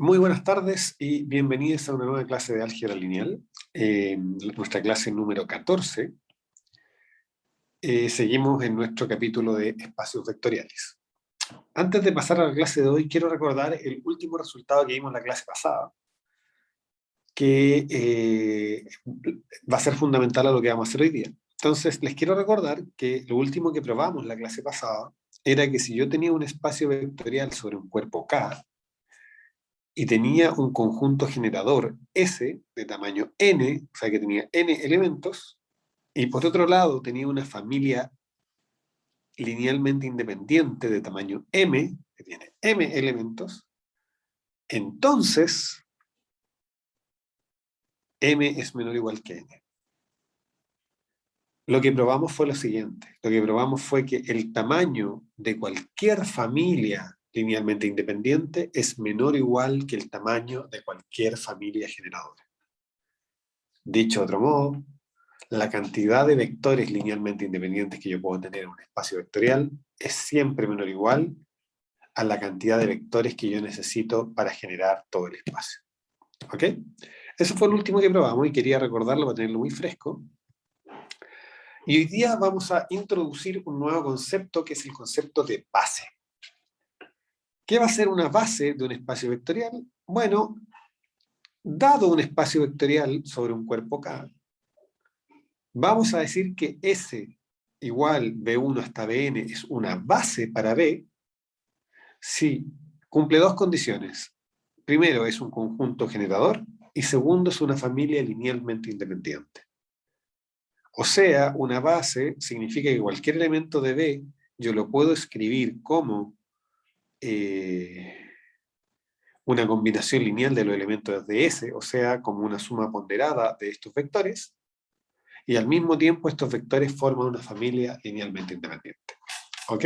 Muy buenas tardes y bienvenidos a una nueva clase de álgebra lineal, nuestra clase número 14. Seguimos en nuestro capítulo de espacios vectoriales. Antes de pasar a la clase de hoy, quiero recordar el último resultado que vimos en la clase pasada, que va a ser fundamental a lo que vamos a hacer hoy día. Entonces, les quiero recordar que lo último que probamos en la clase pasada era que si yo tenía un espacio vectorial sobre un cuerpo K, y tenía un conjunto generador S de tamaño n, o sea que tenía n elementos, y por otro lado tenía una familia linealmente independiente de tamaño m, que tiene m elementos, entonces m es menor o igual que n. Lo que probamos fue lo siguiente. Lo que probamos fue que el tamaño de cualquier familia linealmente independiente es menor o igual que el tamaño de cualquier familia generadora. Dicho de otro modo, la cantidad de vectores linealmente independientes que yo puedo tener en un espacio vectorial es siempre menor o igual a la cantidad de vectores que yo necesito para generar todo el espacio. ¿Ok? Eso fue el último que probamos y quería recordarlo para tenerlo muy fresco. Y hoy día vamos a introducir un nuevo concepto que es el concepto de base. ¿Qué va a ser una base de un espacio vectorial? Bueno, dado un espacio vectorial sobre un cuerpo K, vamos a decir que S igual B1 hasta Bn es una base para B si cumple dos condiciones. Primero, es un conjunto generador y segundo, es una familia linealmente independiente. O sea, una base significa que cualquier elemento de B yo lo puedo escribir como una combinación lineal de los elementos de S, o sea, como una suma ponderada de estos vectores, y al mismo tiempo estos vectores forman una familia linealmente independiente. ¿Ok?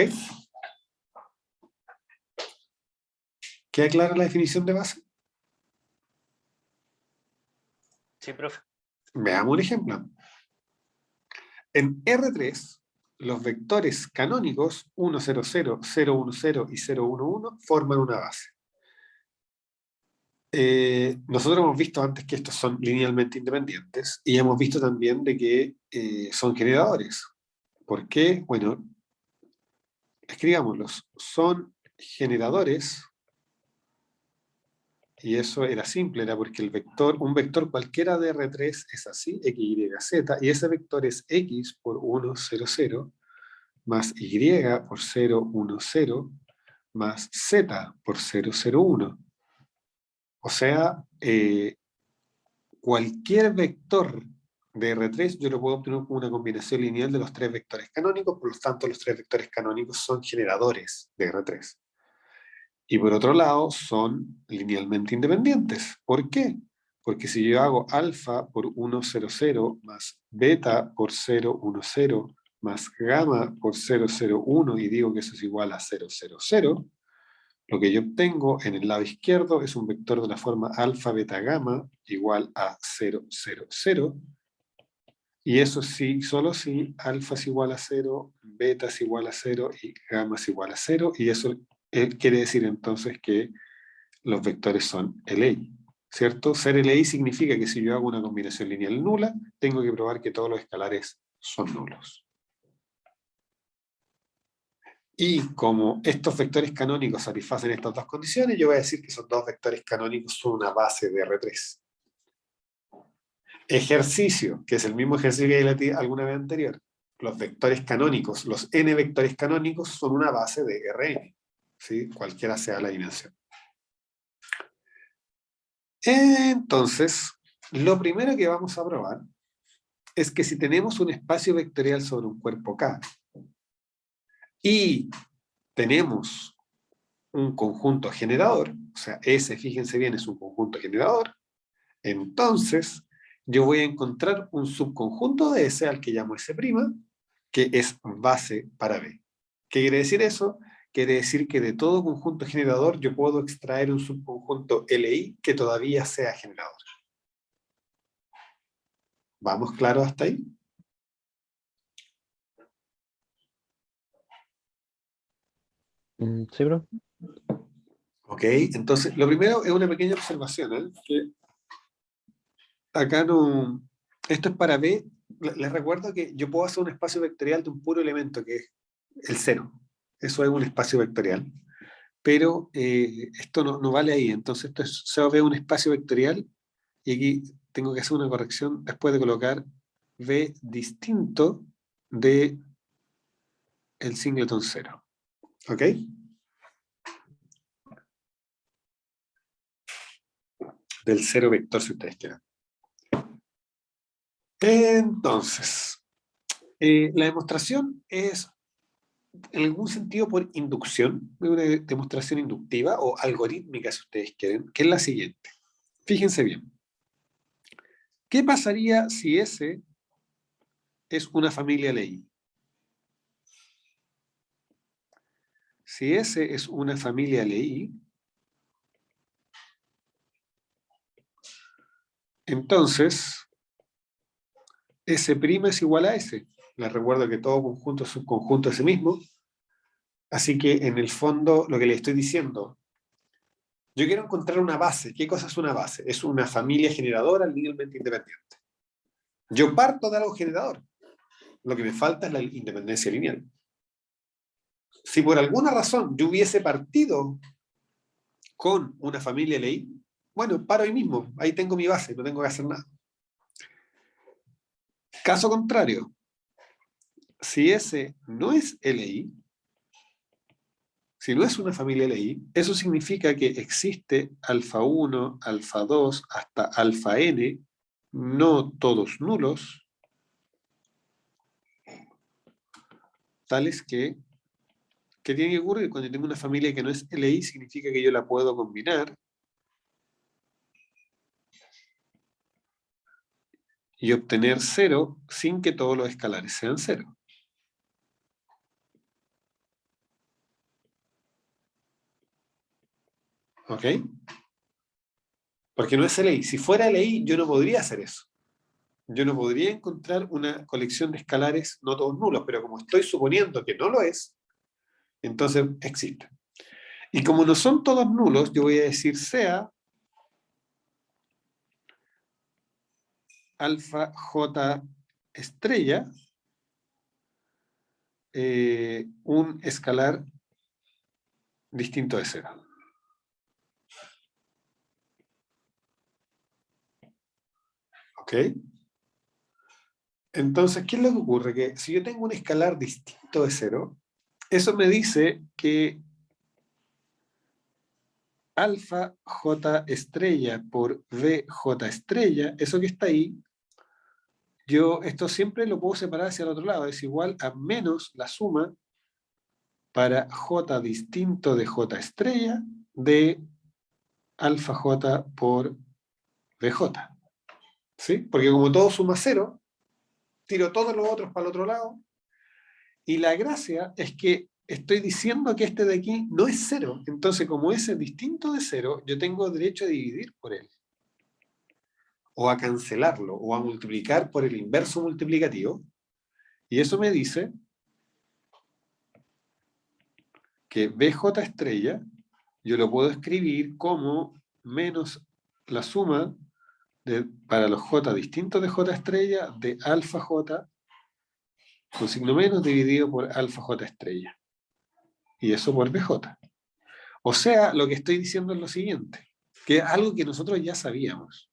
¿Queda clara la definición de base? Sí, profe. Veamos un ejemplo. En R3, los vectores canónicos 1, 0, 0, 0, 1, 0 y 0, 1, 1 forman una base. Nosotros hemos visto antes que estos son linealmente independientes y hemos visto también de que son generadores. ¿Por qué? Bueno, escribámoslos. Son generadores, y eso era simple, era porque el vector, un vector cualquiera de R3 es así, x, y, z, y ese vector es x por 1, 0, 0, más y por 0, 1, 0, más z por 0, 0, 1. O sea, cualquier vector de R3 yo lo puedo obtener como una combinación lineal de los tres vectores canónicos, por lo tanto los tres vectores canónicos son generadores de R3. Y por otro lado, son linealmente independientes. ¿Por qué? Porque si yo hago alfa por 1, 0, 0, más beta por 0, 1, 0, más gamma por 0, 0, 1, y digo que eso es igual a 0, 0, 0, lo que yo obtengo en el lado izquierdo es un vector de la forma alfa, beta, gamma igual a 0, 0, 0. Y eso sí, solo si alfa es igual a 0, beta es igual a 0 y gamma es igual a 0. Y eso quiere decir entonces que los vectores son LI, ¿cierto? Ser LI significa que si yo hago una combinación lineal nula, tengo que probar que todos los escalares son nulos. Y como estos vectores canónicos satisfacen estas dos condiciones, yo voy a decir que esos dos vectores canónicos son una base de R3. Ejercicio, que es el mismo ejercicio que leí alguna vez anterior. Los vectores canónicos, los n vectores canónicos son una base de Rn, ¿sí? Cualquiera sea la dimensión. Entonces, lo primero que vamos a probar es que si tenemos un espacio vectorial sobre un cuerpo K y tenemos un conjunto generador, o sea, S, fíjense bien, es un conjunto generador, entonces yo voy a encontrar un subconjunto de S al que llamo S', que es base para B. ¿Qué quiere decir eso? Quiere decir que de todo conjunto generador yo puedo extraer un subconjunto LI que todavía sea generador. ¿Vamos claros hasta ahí? Sí, bro. ¿Ok? Entonces, lo primero es una pequeña observación, ¿eh? Que acá no... Esto es para B. Les recuerdo que yo puedo hacer un espacio vectorial de un puro elemento, que es el 0. Eso es un espacio vectorial. Pero esto no vale ahí. Entonces, esto se va a ver un espacio vectorial y aquí tengo que hacer una corrección después de colocar B distinto de el singleton 0. ¿Ok? Del 0 vector, si ustedes quieren. Entonces, la demostración es, en algún sentido, por inducción, una demostración inductiva o algorítmica, si ustedes quieren, que es la siguiente. Fíjense bien. ¿Qué pasaría si S es una familia Lie? Si S es una familia Lie, entonces S' es igual a S. Les recuerdo que todo conjunto es subconjunto de sí mismo. Así que en el fondo lo que les estoy diciendo, yo quiero encontrar una base. ¿Qué cosa es una base? Es una familia generadora linealmente independiente. Yo parto de algo generador. Lo que me falta es la independencia lineal. Si por alguna razón yo hubiese partido con una familia Lie, bueno, paro ahí mismo. Ahí tengo mi base, no tengo que hacer nada. Caso contrario, si S no es Lie, si no es una familia Lie, eso significa que existe alfa 1, alfa 2, hasta alfa n, no todos nulos, tales que, ¿qué tiene que ocurrir? Cuando tengo una familia que no es Lie, significa que yo la puedo combinar y obtener 0 sin que todos los escalares sean 0. ¿Ok? Porque no es Lie. Si fuera Lie, yo no podría hacer eso. Yo no podría encontrar una colección de escalares no todos nulos, pero como estoy suponiendo que no lo es, entonces existe. Y como no son todos nulos, yo voy a decir sea alfa j estrella un escalar distinto de 0. ¿Ok? Entonces, ¿qué es lo que ocurre? Que si yo tengo un escalar distinto de 0, eso me dice que alfa j estrella por vj estrella, eso que está ahí, yo esto siempre lo puedo separar hacia el otro lado, es igual a menos la suma para j distinto de j estrella de alfa j por vj. ¿Sí? Porque como todo suma 0, tiro todos los otros para el otro lado, y la gracia es que estoy diciendo que este de aquí no es 0. Entonces, como ese es distinto de 0, yo tengo derecho a dividir por él, o a cancelarlo, o a multiplicar por el inverso multiplicativo, y eso me dice que bj estrella yo lo puedo escribir como menos la suma para los j distintos de j estrella de alfa j con signo menos dividido por alfa j estrella. Y eso por bj. O sea, lo que estoy diciendo es lo siguiente, que es algo que nosotros ya sabíamos.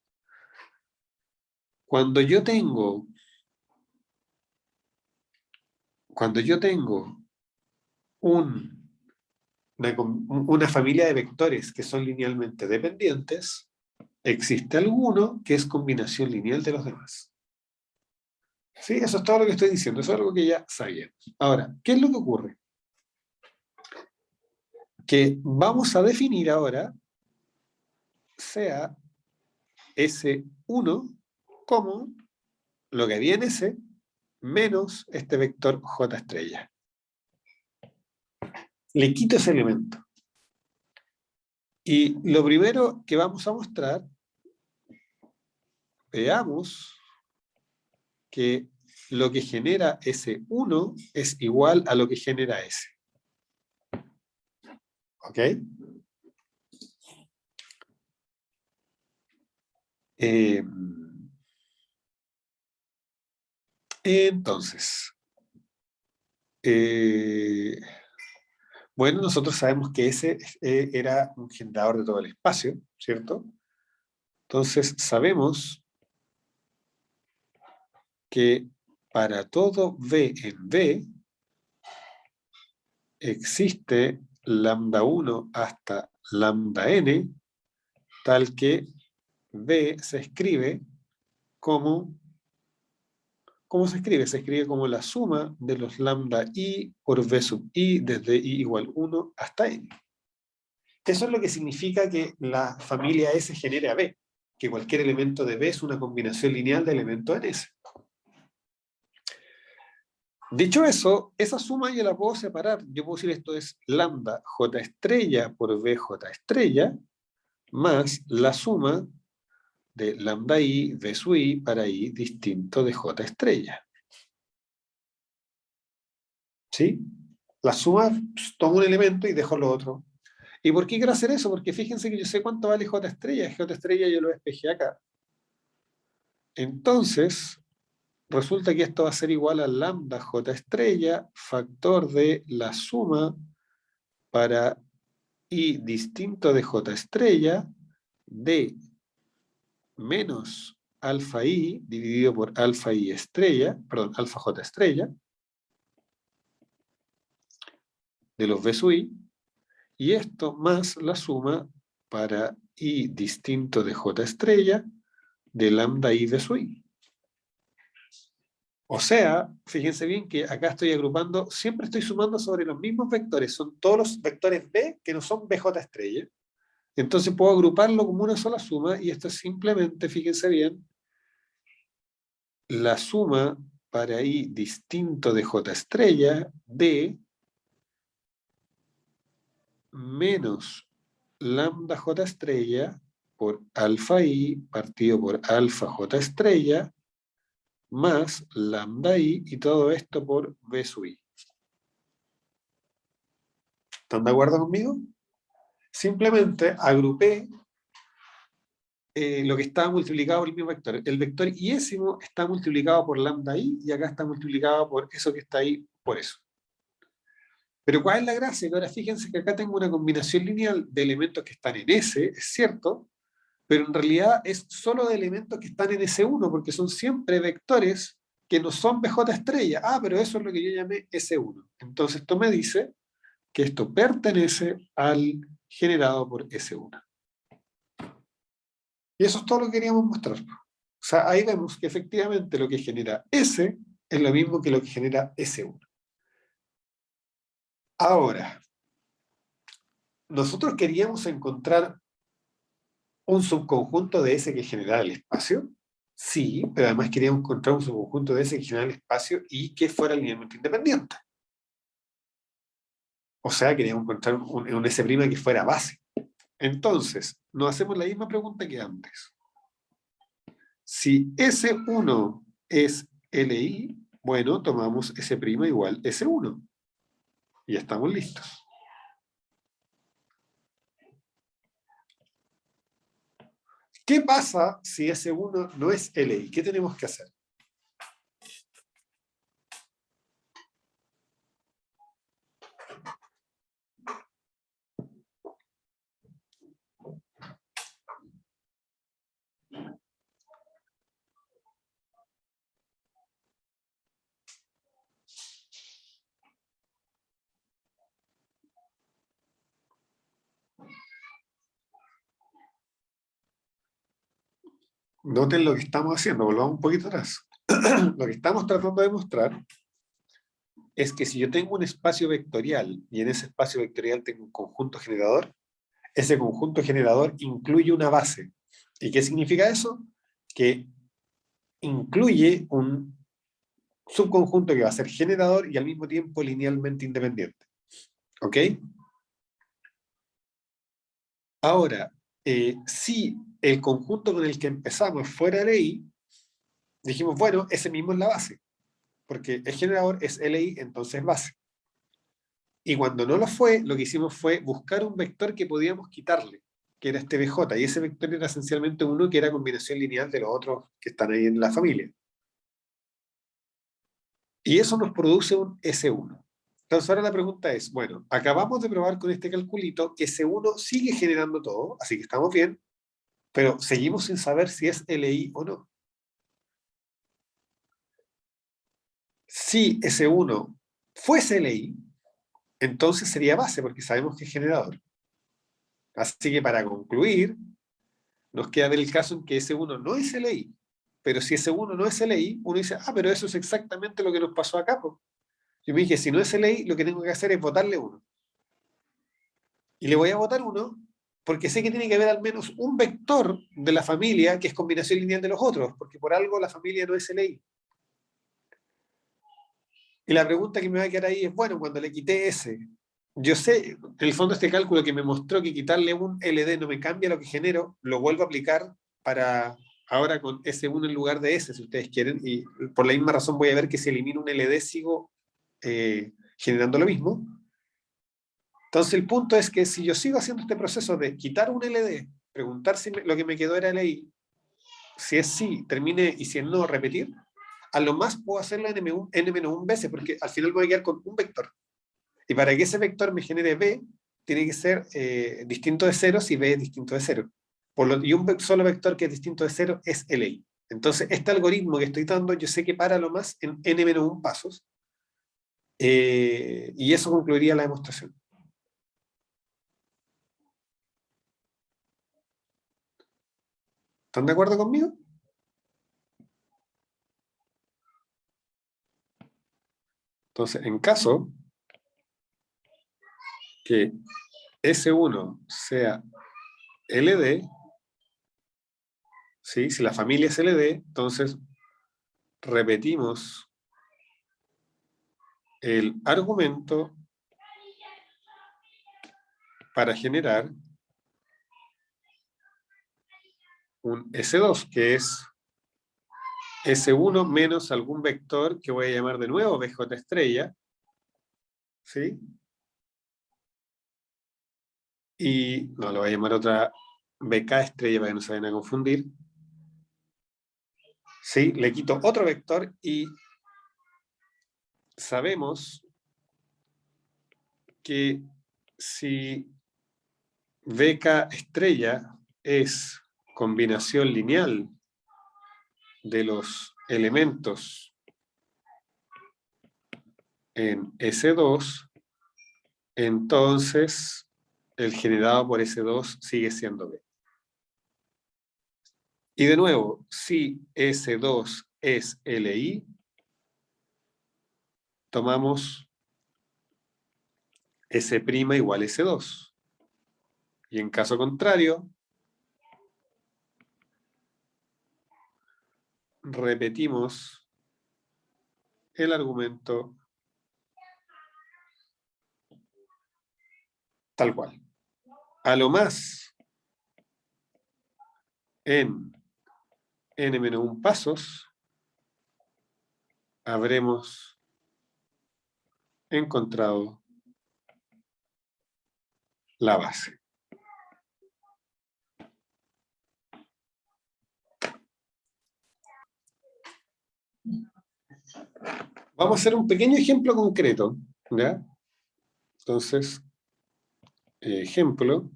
Cuando yo tengo una familia de vectores que son linealmente dependientes, existe alguno que es combinación lineal de los demás. ¿Sí? Eso es todo lo que estoy diciendo, eso es algo que ya sabíamos. Ahora, ¿qué es lo que ocurre? Que vamos a definir ahora sea S1 como lo que había en S menos este vector J estrella. Le quito ese elemento. Y lo primero que vamos a mostrar, veamos que lo que genera S1 es igual a lo que genera S. ¿Ok? Entonces, bueno, nosotros sabemos que ese era un generador de todo el espacio, ¿cierto? Entonces, sabemos que para todo V en V existe lambda 1 hasta lambda n, tal que V se escribe como... ¿Cómo se escribe? Se escribe como la suma de los lambda i por v sub i desde i igual 1 hasta n. Eso es lo que significa que la familia S genera V, que cualquier elemento de V es una combinación lineal de elementos en S. Dicho eso, esa suma yo la puedo separar. Yo puedo decir esto es lambda j estrella por vj estrella más la suma de lambda i v sub i para i distinto de j estrella. ¿Sí? La suma, pues, tomo un elemento y dejo lo otro. ¿Y por qué quiero hacer eso? Porque fíjense que yo sé cuánto vale j estrella. J estrella yo lo despejé acá. Entonces, resulta que esto va a ser igual a lambda j estrella, factor de la suma para i distinto de j estrella de menos alfa i dividido por alfa i estrella, perdón, alfa j estrella, de los v sub i, y esto más la suma para i distinto de j estrella de lambda i v sub i. O sea, fíjense bien que acá estoy agrupando, siempre estoy sumando sobre los mismos vectores, son todos los vectores B que no son BJ estrella. Entonces puedo agruparlo como una sola suma y esto es simplemente, fíjense bien, la suma para i distinto de J estrella de menos lambda J estrella por alfa i partido por alfa J estrella más lambda i y todo esto por v sub i. ¿Están de acuerdo conmigo? Simplemente agrupé lo que estaba multiplicado por el mismo vector. El vector iésimo está multiplicado por lambda i y acá está multiplicado por eso que está ahí, por eso. Pero ¿cuál es la gracia? Que ahora fíjense que acá tengo una combinación lineal de elementos que están en S, es cierto, pero en realidad es solo de elementos que están en S1, porque son siempre vectores que no son BJ estrella. Ah, pero eso es lo que yo llamé S1. Entonces esto me dice que esto pertenece al generado por S1. Y eso es todo lo que queríamos mostrar. O sea, ahí vemos que efectivamente lo que genera S es lo mismo que lo que genera S1. Ahora, nosotros queríamos encontrar un subconjunto de S que generara el espacio. Sí, pero además queríamos encontrar un subconjunto de S que generara el espacio y que fuera linealmente independiente. O sea, queríamos encontrar un S' que fuera base. Entonces, nos hacemos la misma pregunta que antes. Si S1 es LI, bueno, tomamos S' igual S1. Y ya estamos listos. ¿Qué pasa si S1 no es LI? ¿Qué tenemos que hacer? Noten lo que estamos haciendo, volvamos un poquito atrás. Lo que estamos tratando de mostrar es que si yo tengo un espacio vectorial y en ese espacio vectorial tengo un conjunto generador, ese conjunto generador incluye una base. ¿Y qué significa eso? Que incluye un subconjunto que va a ser generador y al mismo tiempo linealmente independiente. ¿Ok? Ahora, si el conjunto con el que empezamos fuera LI, dijimos, bueno, ese mismo es la base, porque el generador es LI, entonces base. Y cuando no lo fue, lo que hicimos fue buscar un vector que podíamos quitarle. que era este BJ, y ese vector era esencialmente uno que era combinación lineal de los otros que están ahí en la familia. Y eso nos produce un S1. Entonces ahora la pregunta es, bueno, acabamos de probar con este calculito que S1 sigue generando todo, así que estamos bien, pero seguimos sin saber si es LI o no. Si S1 fuese LI, entonces sería base, porque sabemos que es generador. Así que para concluir, nos queda ver el caso en que S1 no es LI. Pero si S1 no es LI, uno dice, pero eso es exactamente lo que nos pasó acá. Po. Yo me dije, si no es LI, lo que tengo que hacer es votarle uno. Y le voy a votar uno porque sé que tiene que haber al menos un vector de la familia que es combinación lineal de los otros, porque por algo la familia no es LI. Y la pregunta que me va a quedar ahí es, bueno, cuando le quité S, yo sé, en el fondo este cálculo que me mostró que quitarle un LD no me cambia lo que genero, lo vuelvo a aplicar para ahora con S1 en lugar de S, si ustedes quieren, y por la misma razón voy a ver que si elimino un LD sigo generando lo mismo. Entonces el punto es que si yo sigo haciendo este proceso de quitar un LD, preguntar si lo que me quedó era LI, si es sí, termine, y si es no, repetir, a lo más puedo hacerlo n-1 veces, porque al final voy a quedar con un vector. Y para que ese vector me genere b, tiene que ser distinto de 0 si b es distinto de 0. Y un solo vector que es distinto de 0 es LI. Entonces, este algoritmo que estoy dando, yo sé que para lo más en n-1 pasos, y eso concluiría la demostración. ¿Están de acuerdo conmigo? Entonces, en caso que S1 sea LD, ¿sí? Si la familia es LD, entonces repetimos el argumento para generar un S2, que es S1 menos algún vector que voy a llamar de nuevo BJ estrella, ¿sí? Y no, lo voy a llamar otra BK estrella para que no se vayan a confundir. ¿Sí? Le quito otro vector y sabemos que si BK estrella es combinación lineal de los elementos en S2, entonces el generado por S2 sigue siendo B. Y de nuevo, si S2 es LI, tomamos S' igual S2. Y en caso contrario, repetimos el argumento tal cual. A lo más, en n-1 pasos, habremos encontrado la base. Vamos a hacer un pequeño ejemplo concreto, ¿ya? Entonces, ejemplo,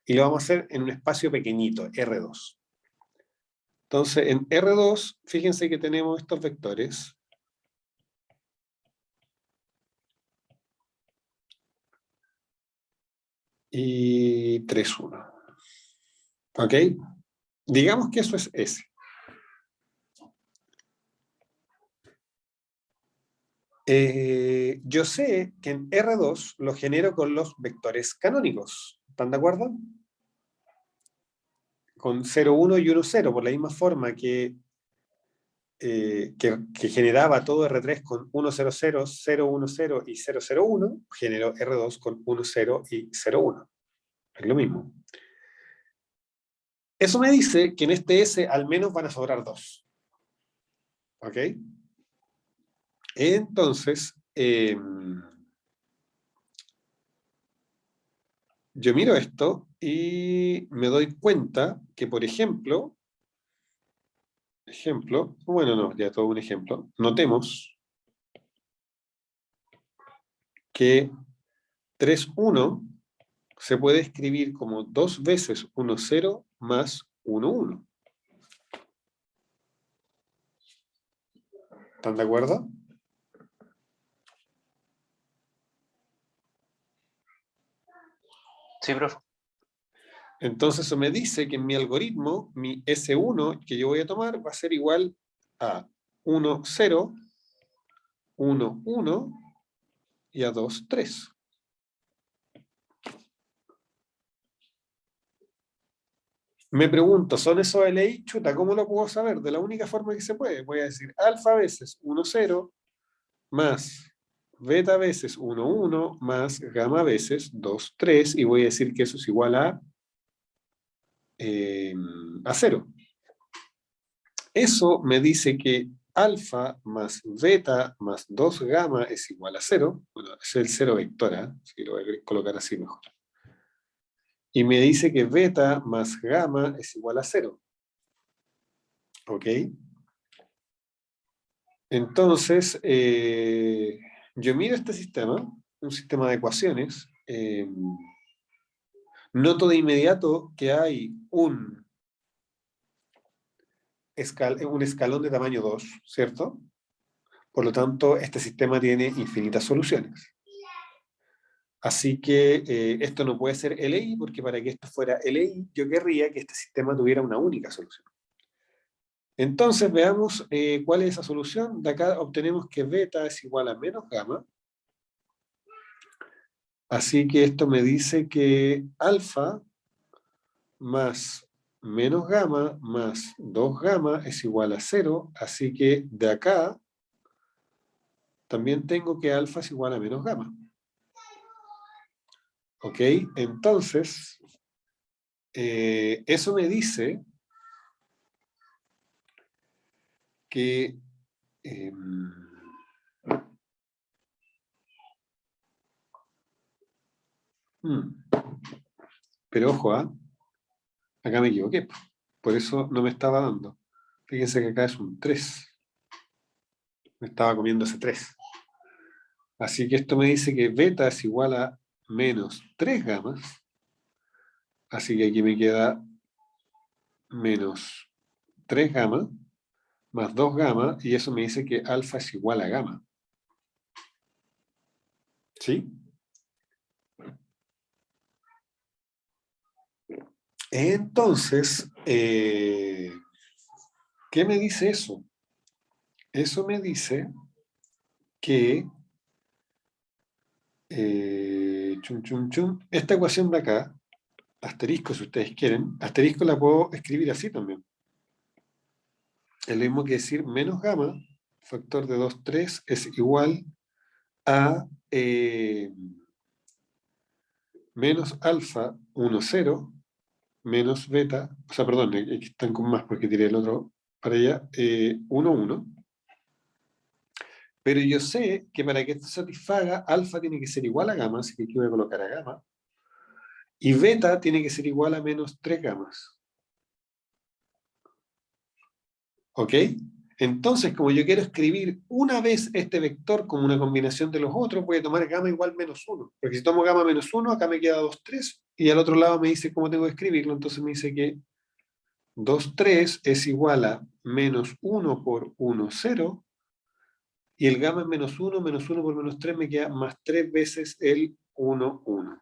y lo vamos a hacer en un espacio pequeñito, R2. Entonces, en R2, fíjense que tenemos estos vectores. Y 3, 1. ¿Ok? Digamos que eso es S. Yo sé que en R2 lo genero con los vectores canónicos. ¿Están de acuerdo? Con 0, 1 y 1, 0, por la misma forma que generaba todo R3 con 1, 0, 0, 0, 1, 0 y 0, 0, 1, generó R2 con 1, 0 y 0, 1. Es lo mismo. Eso me dice que en este S al menos van a sobrar 2. ¿Ok? Entonces, yo miro esto y me doy cuenta que, por ejemplo, bueno, no, ya todo un ejemplo, notemos que 3,1 se puede escribir como 2 veces 1,0 más 1,1. ¿Están de acuerdo? Sí, profe. Entonces eso me dice que en mi algoritmo, mi S1 que yo voy a tomar va a ser igual a 1, 0, 1, 1 y a 2, 3. Me pregunto, ¿son esos LI? Chuta, ¿cómo lo puedo saber? De la única forma que se puede. Voy a decir alfa veces 1, 0 más beta veces 1, 1 más gamma veces 2, 3 y voy a decir que eso es igual a 0. Eso me dice que alfa más beta más 2 gamma es igual a 0. Bueno, es el 0 vector, ¿eh? Si lo voy a colocar así mejor. Y me dice que beta más gamma es igual a 0. ¿Ok? Entonces, yo miro este sistema, un sistema de ecuaciones, noto de inmediato que hay un escalón de tamaño 2, ¿cierto? Por lo tanto, este sistema tiene infinitas soluciones. Así que esto no puede ser LI, porque para que esto fuera LI, yo querría que este sistema tuviera una única solución. Entonces, veamos cuál es esa solución. De acá obtenemos que beta es igual a menos gamma. Así que esto me dice que alfa más menos gamma más 2 gamma es igual a 0. Así que de acá también tengo que alfa es igual a menos gamma. ¿Ok? Entonces, eso me dice que pero ojo, acá me equivoqué. Por eso no me estaba dando. Fíjense que acá es un 3. Me estaba comiendo ese 3. Así que esto me dice que beta es igual a menos 3 gamas. Así que aquí me queda menos 3 gamma más 2 gamma, y eso me dice que alfa es igual a gamma. ¿Sí? Entonces, ¿qué me dice eso? Eso me dice que esta ecuación de acá, asterisco si ustedes quieren, asterisco la puedo escribir así también. Es lo mismo que decir menos gamma, factor de 2, 3, es igual a menos alfa 1, 0, menos beta, o sea, perdón, aquí están con más porque tiré el otro para allá, 1, 1. Pero yo sé que para que esto satisfaga, alfa tiene que ser igual a gamma, así que aquí voy a colocar a gamma, y beta tiene que ser igual a menos 3 gamas. ¿Ok? Entonces, como yo quiero escribir una vez este vector como una combinación de los otros, voy a tomar gamma igual menos 1. Porque si tomo gamma menos 1, acá me queda 2, 3, y al otro lado me dice cómo tengo que escribirlo, entonces me dice que 2, 3 es igual a menos 1 por 1, 0, y el gamma es menos 1 por menos 3 me queda más 3 veces el 1, 1.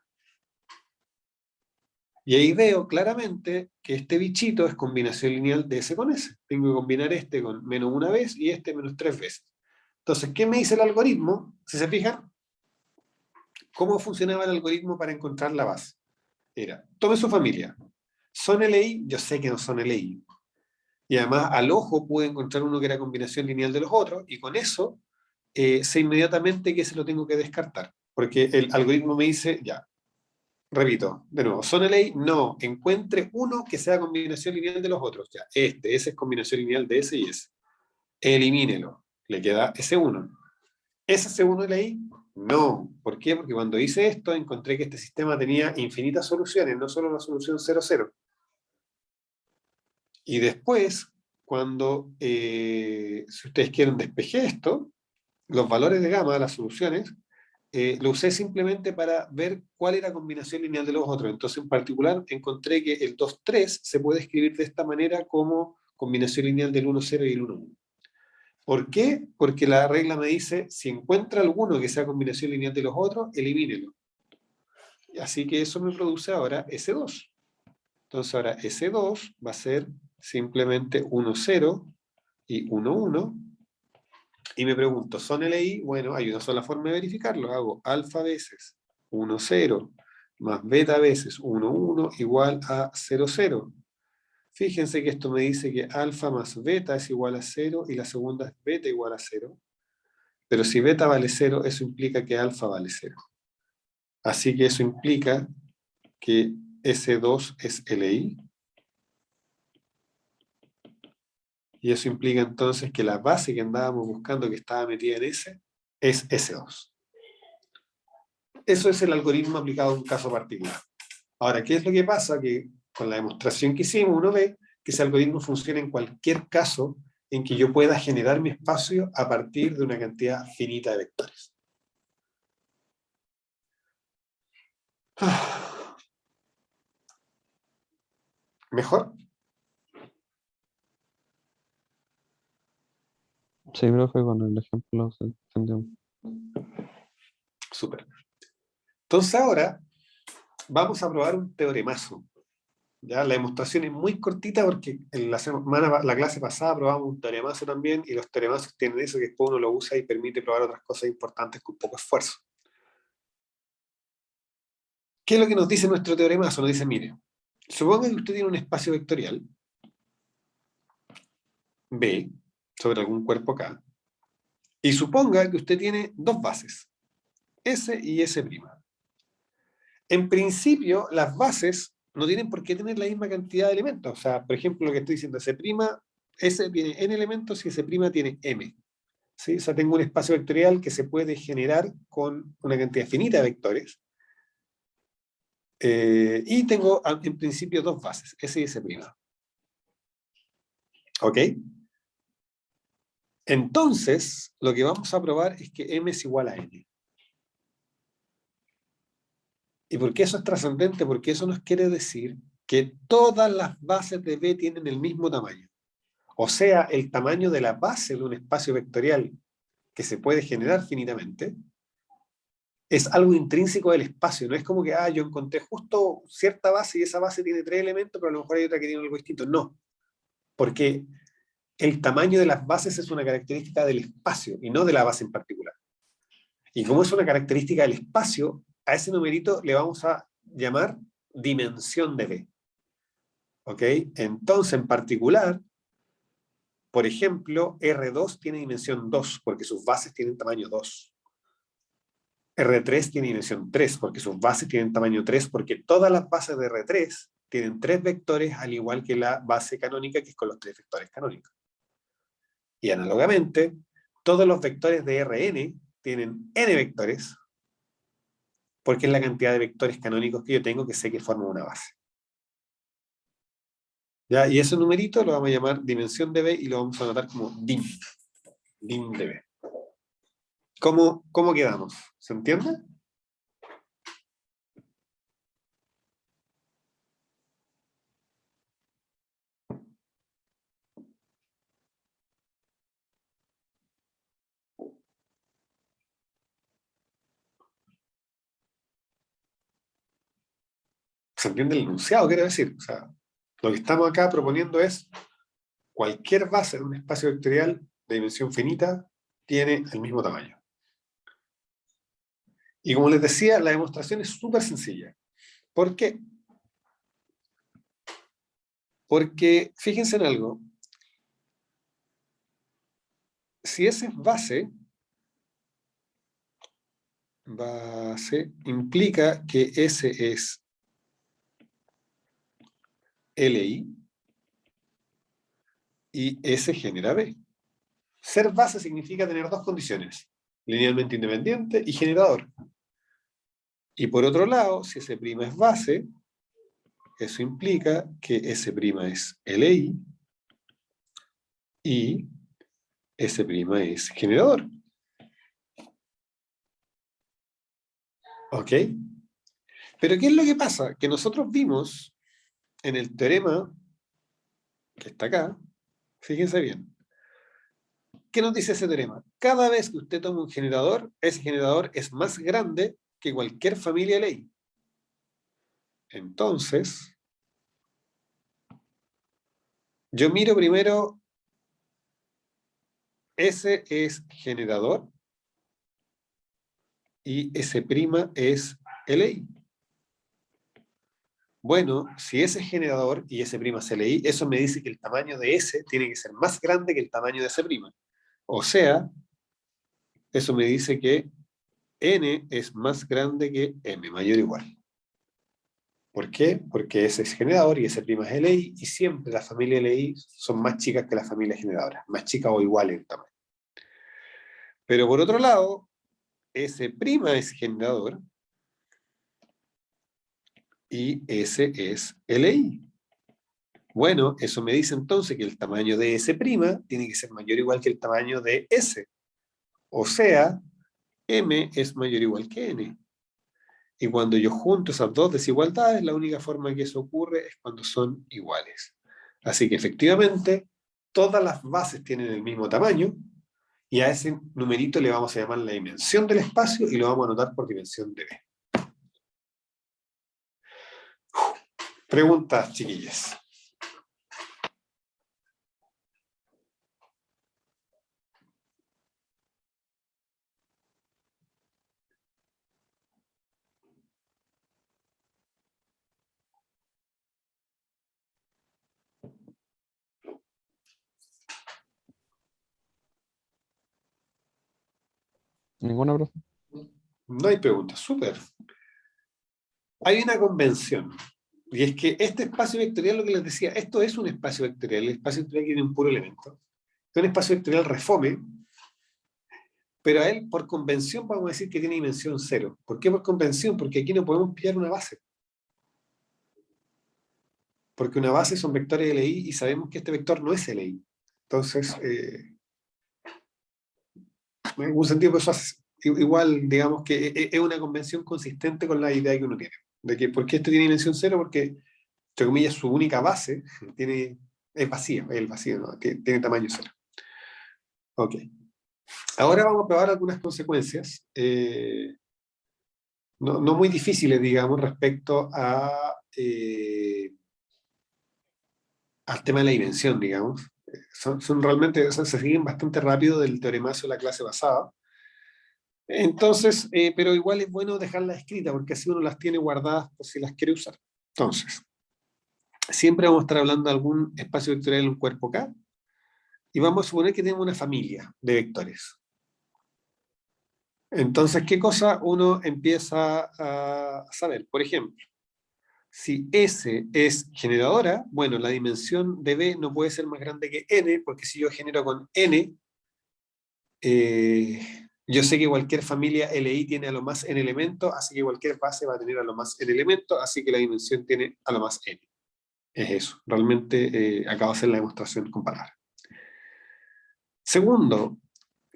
Y ahí veo claramente que este bichito es combinación lineal de ese con ese. Tengo que combinar este con menos una vez y este menos 3 veces. Entonces, ¿qué me dice el algoritmo? Si se fijan, ¿cómo funcionaba el algoritmo para encontrar la base? Era, tome su familia. ¿Son LI? Yo sé que no son LI. Y además, al ojo pude encontrar uno que era combinación lineal de los otros, y con eso sé inmediatamente que se lo tengo que descartar. Porque el algoritmo me dice, ya, repito, de nuevo, ¿son LI? No, encuentre uno que sea combinación lineal de los otros. Ya, ese es combinación lineal de ese y ese. Elimínelo. Le queda ese uno. ¿Es ese uno LI? No. ¿Por qué? Porque cuando hice esto encontré que este sistema tenía infinitas soluciones, no solo la solución 0, 0. Y después, cuando, si ustedes quieren, despejé esto, los valores de gamma, las soluciones, lo usé simplemente para ver cuál era la combinación lineal de los otros. Entonces, en particular, encontré que el 2, 3 se puede escribir de esta manera como combinación lineal del 1, 0 y el 1, 1. ¿Por qué? Porque la regla me dice, si encuentra alguno que sea combinación lineal de los otros, elimínelo. Así que eso me produce ahora S2. Entonces ahora S2 va a ser simplemente 1, 0 y 1, 1. Y me pregunto, ¿son LI? Bueno, hay una sola forma de verificarlo. Hago alfa veces 1, 0 más beta veces 1, 1 igual a 0, 0. Fíjense que esto me dice que alfa más beta es igual a 0 y la segunda es beta igual a 0. Pero si beta vale 0, eso implica que alfa vale 0. Así que eso implica que S2 es LI. Y eso implica entonces que la base que andábamos buscando, que estaba metida en S, es S2. Eso es el algoritmo aplicado a un caso particular. Ahora, ¿qué es lo que pasa? Que con la demostración que hicimos, uno ve que ese algoritmo funciona en cualquier caso en que yo pueda generar mi espacio a partir de una cantidad finita de vectores. ¿Mejor? Sí, profe, con el ejemplo se entendió. Súper. Entonces ahora vamos a probar un teoremazo. ¿Ya? La demostración es muy cortita porque en la clase pasada probamos un teoremazo también y los teoremazos tienen eso que después uno lo usa y permite probar otras cosas importantes con poco esfuerzo. ¿Qué es lo que nos dice nuestro teoremazo? Nos dice, mire, suponga que usted tiene un espacio vectorial B sobre algún cuerpo K y suponga que usted tiene dos bases, S y S'. En principio, las bases no tienen por qué tener la misma cantidad de elementos. O sea, por ejemplo, lo que estoy diciendo, S tiene N elementos y S' tiene M. ¿Sí? O sea, tengo un espacio vectorial que se puede generar con una cantidad finita de vectores. Y tengo, en principio, dos bases, S y S'. ¿Ok? Entonces, lo que vamos a probar es que M es igual a N. ¿Y por qué eso es trascendente? Porque eso nos quiere decir que todas las bases de B tienen el mismo tamaño. O sea, el tamaño de la base de un espacio vectorial que se puede generar finitamente es algo intrínseco del espacio. No es como que, yo encontré justo cierta base y esa base tiene 3 elementos, pero a lo mejor hay otra que tiene algo distinto. No, porque el tamaño de las bases es una característica del espacio y no de la base en particular. Y como es una característica del espacio, a ese numerito le vamos a llamar dimensión de B. ¿Ok? Entonces, en particular, por ejemplo, R2 tiene dimensión 2 porque sus bases tienen tamaño 2. R3 tiene dimensión 3 porque sus bases tienen tamaño 3 porque todas las bases de R3 tienen 3 vectores al igual que la base canónica que es con los 3 vectores canónicos. Y análogamente, todos los vectores de Rn tienen n vectores porque es la cantidad de vectores canónicos que yo tengo que sé que forman una base. ¿Ya? Y ese numerito lo vamos a llamar dimensión de B y lo vamos a anotar como dim de B. ¿Cómo quedamos? ¿Se entiende? ¿Se entiende el enunciado? Quiero decir, o sea, lo que estamos acá proponiendo es cualquier base de un espacio vectorial de dimensión finita tiene el mismo tamaño. Y como les decía, la demostración es súper sencilla. ¿Por qué? Porque, fíjense en algo, si S es base implica que S es LI y S genera B. Ser base significa tener dos condiciones. linealmente independiente y generador. Y por otro lado, si S' es base, eso implica que S' es LI y S' es generador. ¿Ok? Pero ¿qué es lo que pasa? Que nosotros vimos en el teorema que está acá, fíjense bien, ¿qué nos dice ese teorema? Cada vez que usted toma un generador, ese generador es más grande que cualquier familia LI. Entonces, yo miro primero, S es generador y S' es LI. Bueno, si S es generador y S' es LI, eso me dice que el tamaño de S tiene que ser más grande que el tamaño de S'. O sea, eso me dice que N es más grande que M, mayor o igual. ¿Por qué? Porque S es generador y S' es LI, y siempre las familias LI son más chicas que las familias generadoras, más chicas o iguales en tamaño. Pero por otro lado, S' es generador y S es LI. Bueno, eso me dice entonces que el tamaño de S' tiene que ser mayor o igual que el tamaño de S. O sea, M es mayor o igual que N. Y cuando yo junto esas dos desigualdades, la única forma que eso ocurre es cuando son iguales. Así que efectivamente, todas las bases tienen el mismo tamaño, y a ese numerito le vamos a llamar la dimensión del espacio y lo vamos a anotar por dimensión de B. Preguntas, chiquillas. Ninguna, profe. No hay preguntas, súper. Hay una convención, y es que este espacio vectorial, lo que les decía, esto es un espacio vectorial, el espacio vectorial tiene un puro elemento. Es un espacio vectorial refome, pero a él, por convención, vamos a decir que tiene dimensión cero. ¿Por qué por convención? Porque aquí no podemos pillar una base. Porque una base son vectores LI y sabemos que este vector no es LI. Entonces, en algún sentido, pues eso hace, igual, digamos que es una convención consistente con la idea que uno tiene. De que, ¿por qué este tiene dimensión cero? Porque, entre comillas, su única base es vacía, es el vacío, ¿no? Tiene tamaño cero. Ok. Ahora vamos a probar algunas consecuencias, no muy difíciles, digamos, respecto al tema de la dimensión, digamos. Son realmente, o sea, se siguen bastante rápido del teoremazo de la clase pasada. Entonces, pero igual es bueno dejarlas escritas, porque así uno las tiene guardadas por si las quiere usar. Entonces, siempre vamos a estar hablando de algún espacio vectorial en un cuerpo K, y vamos a suponer que tenemos una familia de vectores. Entonces, ¿qué cosa uno empieza a saber? Por ejemplo, si S es generadora, bueno, la dimensión de B no puede ser más grande que N, porque si yo genero con N, yo sé que cualquier familia LI tiene a lo más N elementos, así que cualquier base va a tener a lo más N elementos, así que la dimensión tiene a lo más N. Es eso, realmente acabo de hacer la demostración con palabras. Segundo,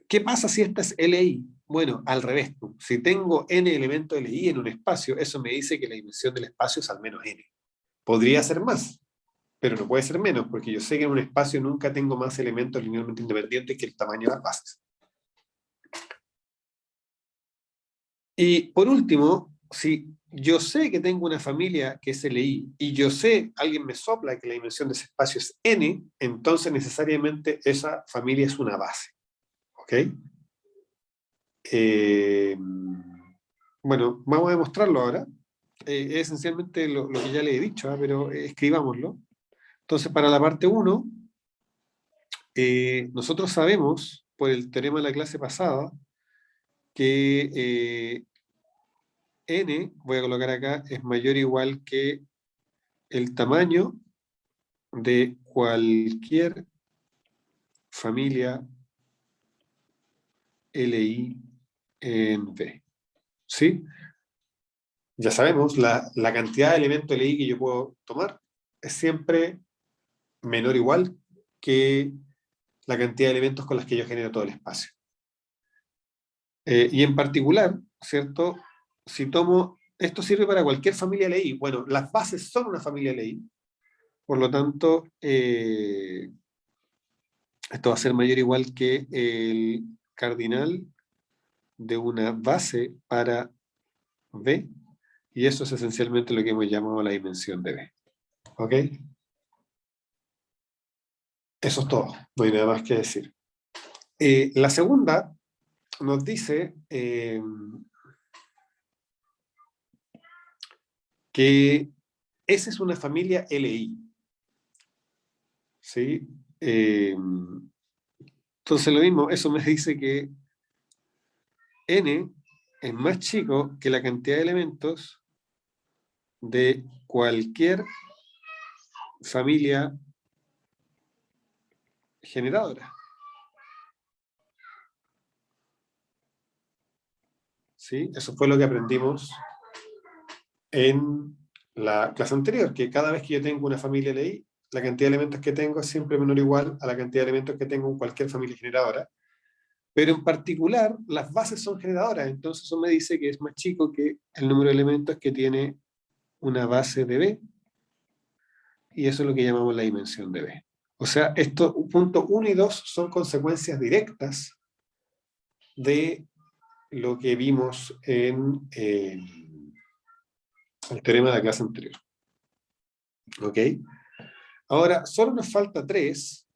¿qué pasa si esta es LI? Bueno, al revés. Si tengo N elementos LI en un espacio, eso me dice que la dimensión del espacio es al menos N. Podría ser más, pero no puede ser menos, porque yo sé que en un espacio nunca tengo más elementos linealmente independientes que el tamaño de las bases. Y por último, si yo sé que tengo una familia que es LI y yo sé, alguien me sopla que la dimensión de ese espacio es N, entonces necesariamente esa familia es una base. ¿Ok? Bueno, vamos a demostrarlo ahora. Es esencialmente lo que ya le he dicho, pero escribámoslo. Entonces, para la parte 1, nosotros sabemos, por el teorema de la clase pasada, que n, voy a colocar acá, es mayor o igual que el tamaño de cualquier familia LI en V. ¿Sí? Ya sabemos, la cantidad de elementos LI que yo puedo tomar es siempre menor o igual que la cantidad de elementos con las que yo genero todo el espacio. Y en particular, ¿cierto? Si tomo, esto sirve para cualquier familia LI. Bueno, las bases son una familia LI, por lo tanto, esto va a ser mayor o igual que el cardinal de una base para V, y eso es esencialmente lo que hemos llamado la dimensión de V. ¿Ok? Eso es todo, no hay nada más que decir. La segunda nos dice que esa es una familia LI. ¿Sí? Entonces lo mismo, eso me dice que N es más chico que la cantidad de elementos de cualquier familia generadora. ¿Sí? Eso fue lo que aprendimos en la clase anterior, que cada vez que yo tengo una familia LI, la cantidad de elementos que tengo es siempre menor o igual a la cantidad de elementos que tengo en cualquier familia generadora. Pero en particular, las bases son generadoras, entonces eso me dice que es más chico que el número de elementos que tiene una base de B, y eso es lo que llamamos la dimensión de B. O sea, estos puntos 1 y 2 son consecuencias directas de lo que vimos en el teorema de la clase anterior. ¿Ok? Ahora, solo nos falta 3,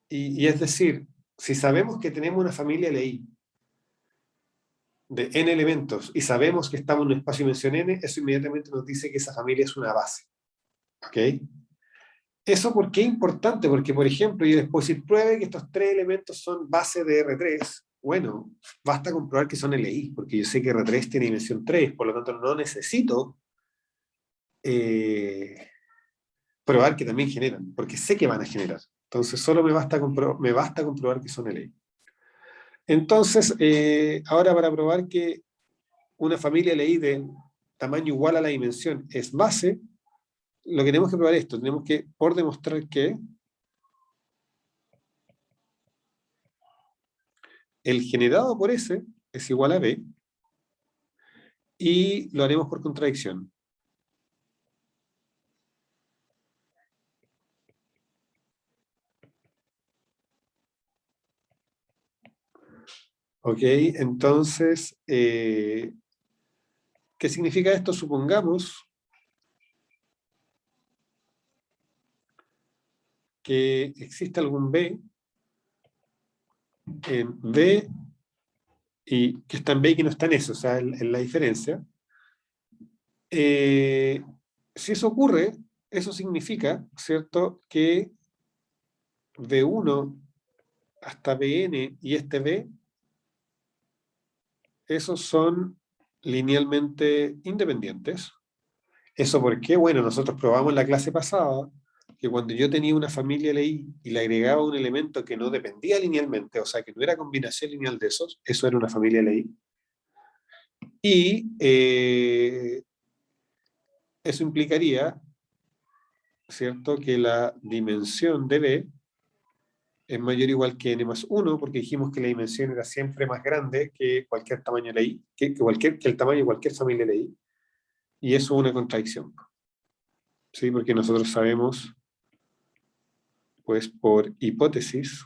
y es decir, si sabemos que tenemos una familia LI de n elementos y sabemos que estamos en un espacio de dimensión n, eso inmediatamente nos dice que esa familia es una base. ¿Ok? ¿Eso por qué es importante? Porque, por ejemplo, yo después si pruebe que estos 3 elementos son base de R3, bueno, basta comprobar que son LI, porque yo sé que R3 tiene dimensión 3, por lo tanto no necesito probar que también generan, porque sé que van a generar. Entonces solo me basta comprobar que son LI. Entonces, ahora para probar que una familia LI de tamaño igual a la dimensión es base, lo que tenemos que probar es esto, tenemos que por demostrar que el generado por S es igual a B, y lo haremos por contradicción. Ok, entonces, ¿qué significa esto? Supongamos que existe algún B en B, y que está en B y que no está en eso, o sea, en la diferencia. Si eso ocurre, eso significa, ¿cierto?, que B1 hasta Bn y este B, esos son linealmente independientes. ¿Eso por qué? Bueno, nosotros probamos en la clase pasada que cuando yo tenía una familia LI y le agregaba un elemento que no dependía linealmente, o sea, que no era combinación lineal de esos, eso era una familia LI. Y eso implicaría, ¿cierto?, que la dimensión de B es mayor o igual que n más 1, porque dijimos que la dimensión era siempre más grande que cualquier tamaño LI, que el tamaño de cualquier familia LI, y eso es una contradicción. ¿Sí? Porque nosotros sabemos, pues por hipótesis,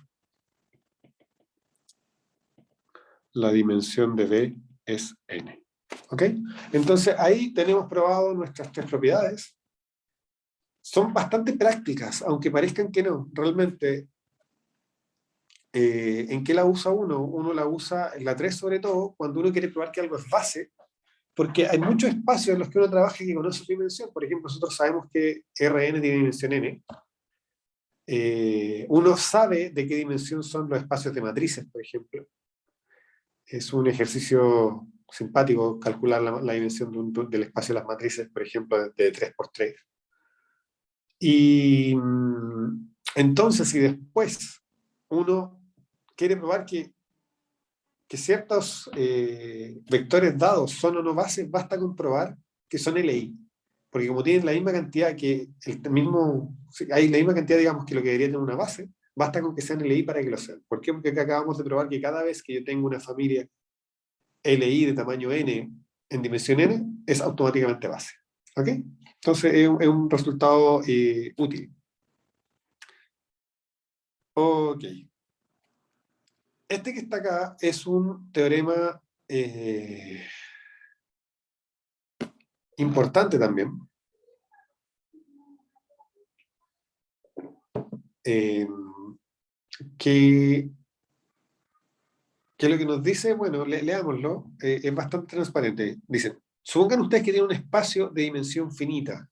la dimensión de B es n. ¿Ok? Entonces ahí tenemos probado nuestras 3 propiedades. Son bastante prácticas, aunque parezcan que no. Realmente, ¿en qué la usa uno? Uno la usa en la 3 sobre todo, cuando uno quiere probar que algo es base, porque hay muchos espacios en los que uno trabaja que conoce su dimensión. Por ejemplo, nosotros sabemos que Rn tiene dimensión n. Uno sabe de qué dimensión son los espacios de matrices, por ejemplo. Es un ejercicio simpático calcular la dimensión del espacio de las matrices, por ejemplo, de 3×3. Y entonces, si después uno quiere probar que que ciertos vectores dados son o no bases, basta comprobar que son LI. Porque como tienen la misma cantidad que hay la misma cantidad, digamos, que lo que debería tener una base, basta con que sean LI para que lo sean. ¿Por qué? Porque acá acabamos de probar que cada vez que yo tengo una familia LI de tamaño n en dimensión n, es automáticamente base. ¿Ok? Entonces es un resultado útil. Ok. Este que está acá es un teorema importante también. Que lo que nos dice, bueno, leámoslo, es bastante transparente. Dice, supongan ustedes que tienen un espacio de dimensión finita.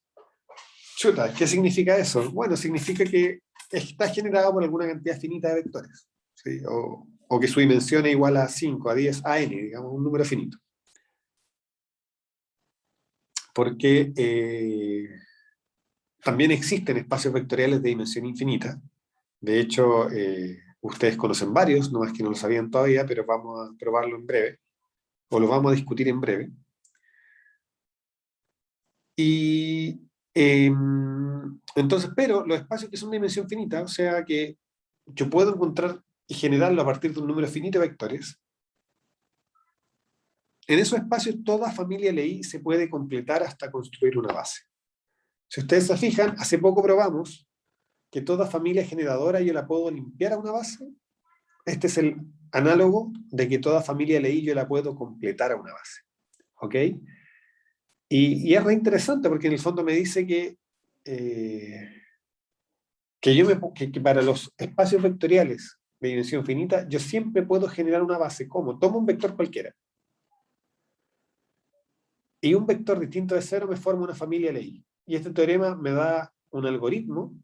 Chuta, ¿qué significa eso? Bueno, significa que está generado por alguna cantidad finita de vectores, ¿sí? O que su dimensión es igual a 5, a 10, a n, digamos, un número finito. Porque también existen espacios vectoriales de dimensión infinita. De hecho, ustedes conocen varios, no es que no lo sabían todavía, pero vamos a probarlo en breve, o lo vamos a discutir en breve. Y entonces, pero los espacios que son de dimensión finita, o sea que yo puedo encontrar y generarlo a partir de un número finito de vectores, en esos espacios toda familia LI se puede completar hasta construir una base. Si ustedes se fijan, hace poco probamos que toda familia generadora yo la puedo limpiar a una base. Este es el análogo de que toda familia LI yo la puedo completar a una base. ¿Ok? Y es re interesante porque en el fondo me dice que para los espacios vectoriales de dimensión finita, yo siempre puedo generar una base. ¿Cómo? Tomo un vector cualquiera. Y un vector distinto de cero me forma una familia LI. Y este teorema me da un algoritmo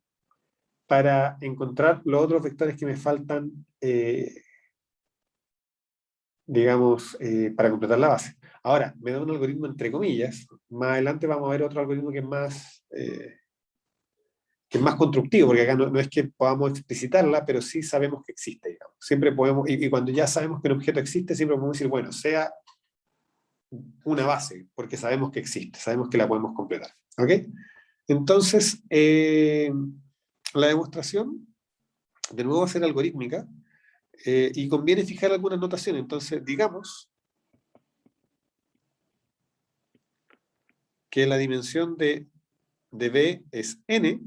para encontrar los otros vectores que me faltan, digamos, para completar la base. Ahora, me da un algoritmo entre comillas. Más adelante vamos a ver otro algoritmo que es más constructivo, porque acá no es que podamos explicitarla, pero sí sabemos que existe, digamos. Siempre podemos, y cuando ya sabemos que un objeto existe, siempre podemos decir, bueno, sea una base, porque sabemos que existe, sabemos que la podemos completar. ¿Ok? Entonces, la demostración, de nuevo, va a ser algorítmica, y conviene fijar algunas notaciones. Entonces, digamos que la dimensión de B es n,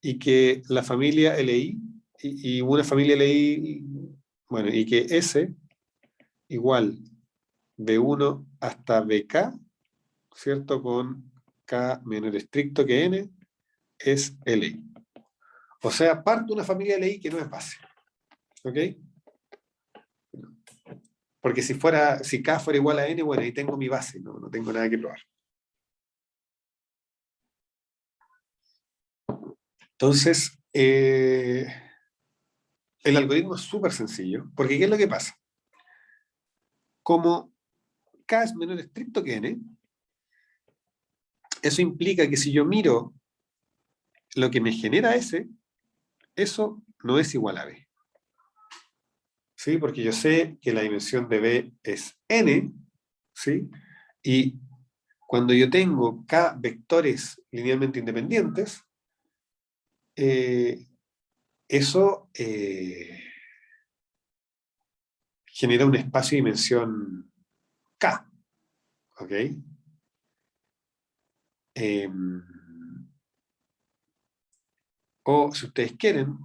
y que la familia LI, y una familia LI, bueno, y que S igual B1 hasta BK, ¿cierto? Con K menor estricto que N, es LI. O sea, parto una familia LI que no es base. ¿Ok? Porque si K fuera igual a N, bueno, ahí tengo mi base, no tengo nada que probar. Entonces, el algoritmo es súper sencillo, porque ¿qué es lo que pasa? Como K es menor estricto que N, eso implica que si yo miro lo que me genera S, eso no es igual a B. ¿Sí? Porque yo sé que la dimensión de B es n, ¿sí? Y cuando yo tengo K vectores linealmente independientes, eso genera un espacio de dimensión K. ¿Ok? O si ustedes quieren,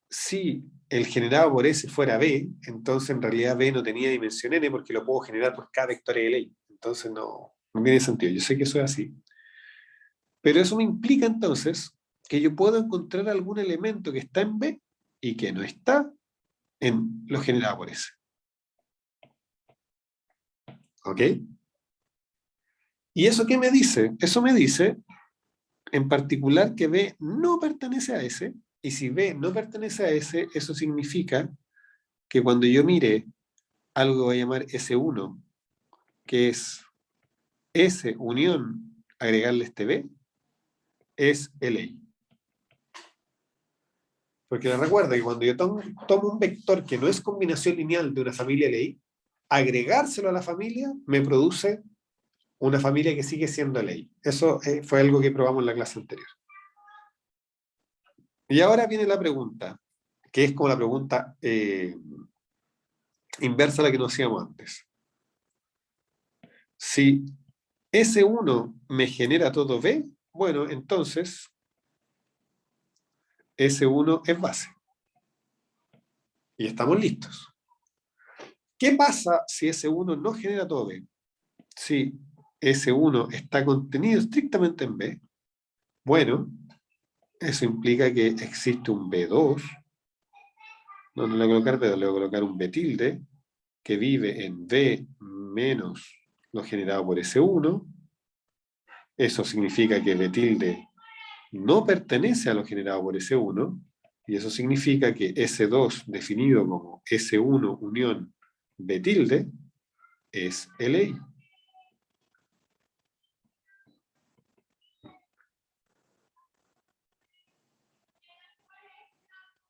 si el generado por S fuera B, entonces en realidad B no tenía dimensión n porque lo puedo generar por K vectores de ley. Entonces no tiene sentido. Yo sé que eso es así. Pero eso me implica entonces que yo puedo encontrar algún elemento que está en B y que no está en lo generado por S. ¿Ok? ¿Y eso qué me dice? Eso me dice, en particular, que B no pertenece a S, y si B no pertenece a S, eso significa que cuando yo mire algo que voy a llamar S1, que es S unión agregarle este B, es LI. Porque les recuerdo que cuando yo tomo un vector que no es combinación lineal de una familia LI, agregárselo a la familia me produce una familia que sigue siendo LI. Eso fue algo que probamos en la clase anterior. Y ahora viene la pregunta, que es como la pregunta inversa a la que nos hacíamos antes. Si S1 me genera todo B, bueno, entonces S1 es base. Y estamos listos. ¿Qué pasa si S1 no genera todo B? Si S1 está contenido estrictamente en B, bueno, eso implica que existe un B2, no le voy a colocar B2, le voy a colocar un B tilde, que vive en B menos lo generado por S1. Eso significa que B tilde no pertenece a lo generado por S1, y eso significa que S2, definido como S1 unión B tilde, es LI.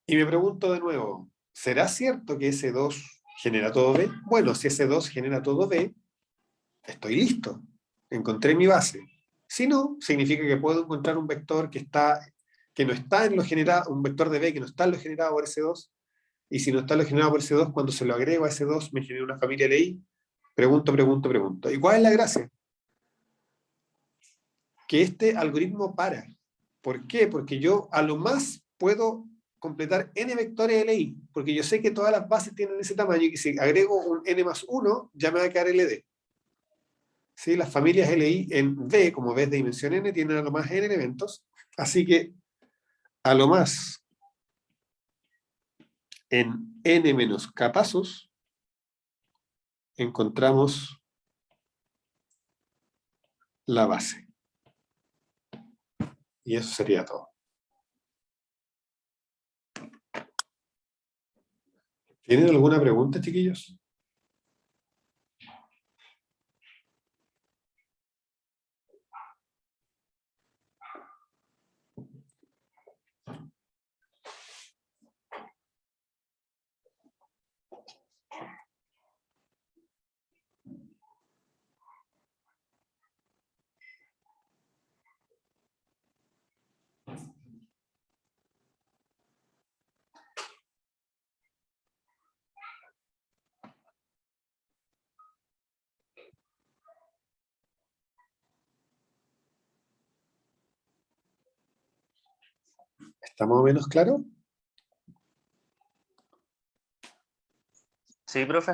Y me pregunto de nuevo, ¿será cierto que S2 genera todo B? Bueno, si S2 genera todo B, estoy listo. Encontré mi base. Si no, significa que puedo encontrar un vector que no está en lo generado, un vector de B que no está en lo generado por S2, y si no está en lo generado por S2, cuando se lo agrego a S2 me genera una familia LI. Pregunto. ¿Y cuál es la gracia? Que este algoritmo para. ¿Por qué? Porque yo a lo más puedo completar n vectores LI, porque yo sé que todas las bases tienen ese tamaño y que si agrego un n más 1, ya me va a quedar LD. ¿Sí? Las familias LI en V, como V de dimensión n, tienen a lo más n elementos, así que a lo más en n menos k pasos encontramos la base. Y eso sería todo. ¿Tienen alguna pregunta, chiquillos? ¿Está más o menos claro? Sí, profe.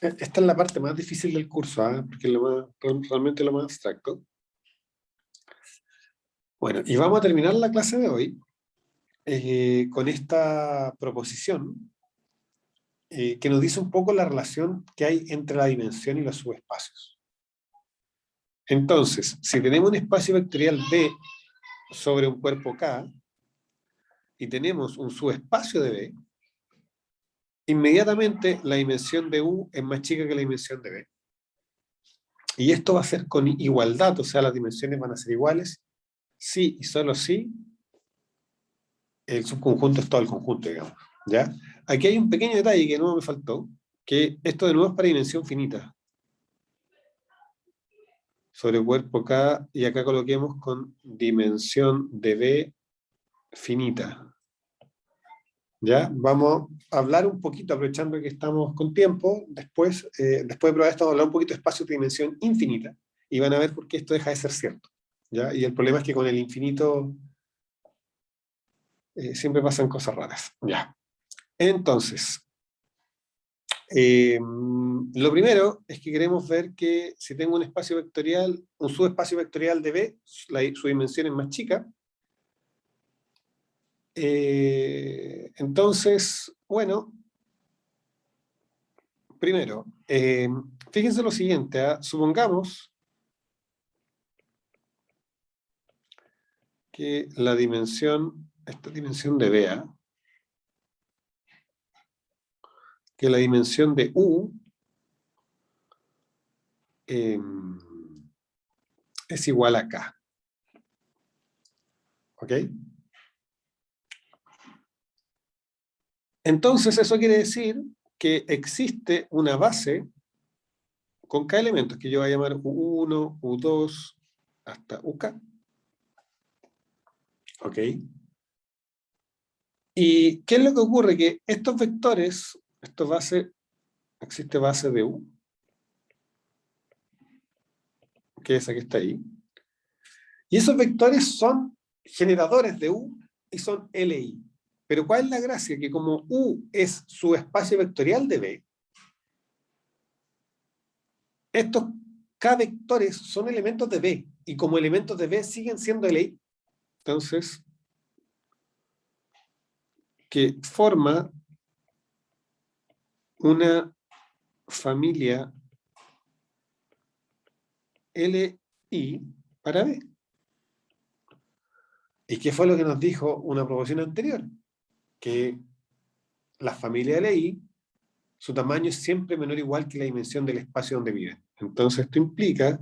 Esta es la parte más difícil del curso, ¿eh? Porque es realmente lo más abstracto. Bueno, y vamos a terminar la clase de hoy con esta proposición que nos dice un poco la relación que hay entre la dimensión y los subespacios. Entonces, si tenemos un espacio vectorial B sobre un cuerpo K y tenemos un subespacio de B, inmediatamente la dimensión de U es más chica que la dimensión de B. Y esto va a ser con igualdad, o sea, las dimensiones van a ser iguales, si y solo si el subconjunto es todo el conjunto, digamos. ¿Ya? Aquí hay un pequeño detalle que no me faltó, que esto de nuevo es para dimensión finita. Sobre cuerpo K, y acá coloquemos con dimensión de B finita. ¿Ya? Vamos a hablar un poquito, aprovechando que estamos con tiempo, después de probar esto, vamos a hablar un poquito de espacios de dimensión infinita, y van a ver por qué esto deja de ser cierto. ¿Ya? Y el problema es que con el infinito siempre pasan cosas raras. ¿Ya? Entonces, lo primero es que queremos ver que si tengo un espacio vectorial, un subespacio vectorial de B, su dimensión es más chica. Entonces, bueno, primero, fíjense lo siguiente, supongamos que la dimensión, esta dimensión de B, que la dimensión de U es igual a K. ¿Ok? Entonces, eso quiere decir que existe una base con K elementos, que yo voy a llamar U1, U2, hasta UK. ¿Ok? ¿Y qué es lo que ocurre? Que estos vectores, existe base de U, que es esa que está ahí. Y esos vectores son generadores de U y son LI. Pero ¿cuál es la gracia? Que como U es su espacio vectorial de B, estos K vectores son elementos de B, y como elementos de B siguen siendo LI. Entonces, que forma una familia LI para B. ¿Y qué fue lo que nos dijo una proposición anterior? Que la familia LI, su tamaño es siempre menor o igual que la dimensión del espacio donde vive. Entonces esto implica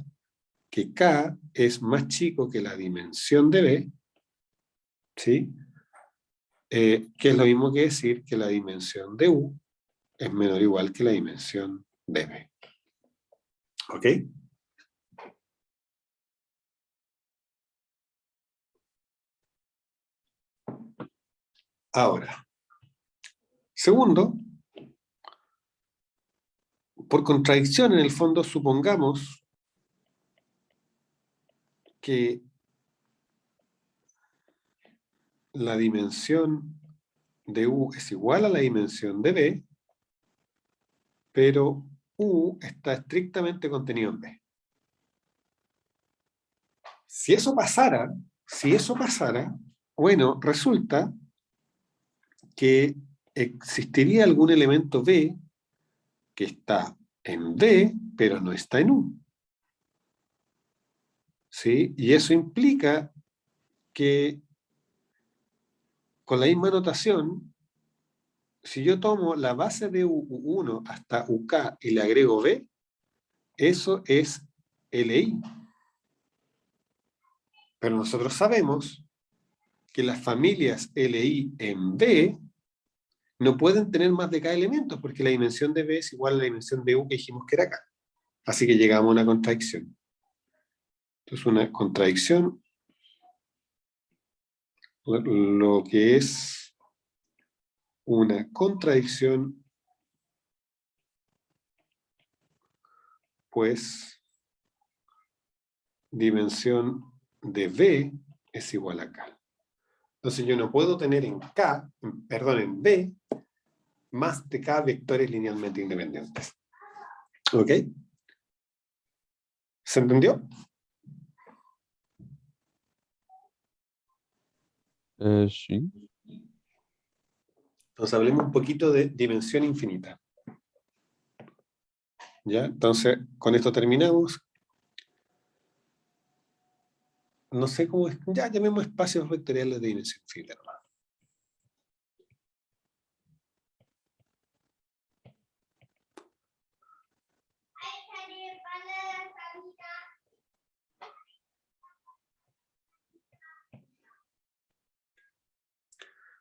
que K es más chico que la dimensión de B, ¿sí? Que es lo mismo que decir que la dimensión de U es menor o igual que la dimensión de B. ¿Ok? Ahora, segundo, por contradicción, en el fondo, supongamos que la dimensión de U es igual a la dimensión de B, pero U está estrictamente contenido en B. Si eso pasara, bueno, resulta que existiría algún elemento B que está en D, pero no está en U. ¿Sí? Y eso implica que con la misma notación, si yo tomo la base de U1 hasta UK y le agrego B, eso es LI. Pero nosotros sabemos que las familias LI en B no pueden tener más de K elementos, porque la dimensión de B es igual a la dimensión de U que dijimos que era K. Así que llegamos a una contradicción. Entonces, una contradicción, lo que es una contradicción, pues dimensión de B es igual a K. Entonces yo no puedo tener en B, más de K vectores linealmente independientes. ¿Ok? ¿Se entendió? Sí. Entonces hablemos un poquito de dimensión infinita. ¿Ya? Entonces, con esto terminamos. No sé cómo es. Ya llamemos espacios vectoriales de dimensión infinita.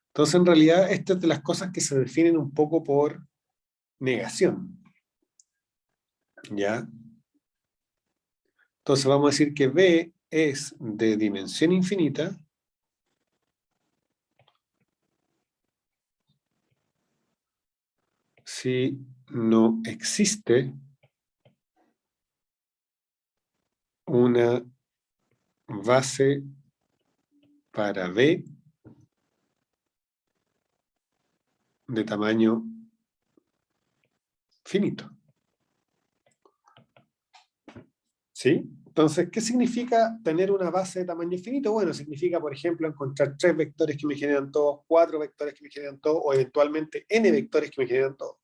Entonces, en realidad, esta es de las cosas que se definen un poco por negación. ¿Ya? Entonces, vamos a decir que B es de dimensión infinita si no existe una base para B de tamaño finito. ¿Sí? Entonces, ¿qué significa tener una base de tamaño infinito? Bueno, significa, por ejemplo, encontrar 3 vectores que me generan todos, 4 vectores que me generan todos, o eventualmente n vectores que me generan todos.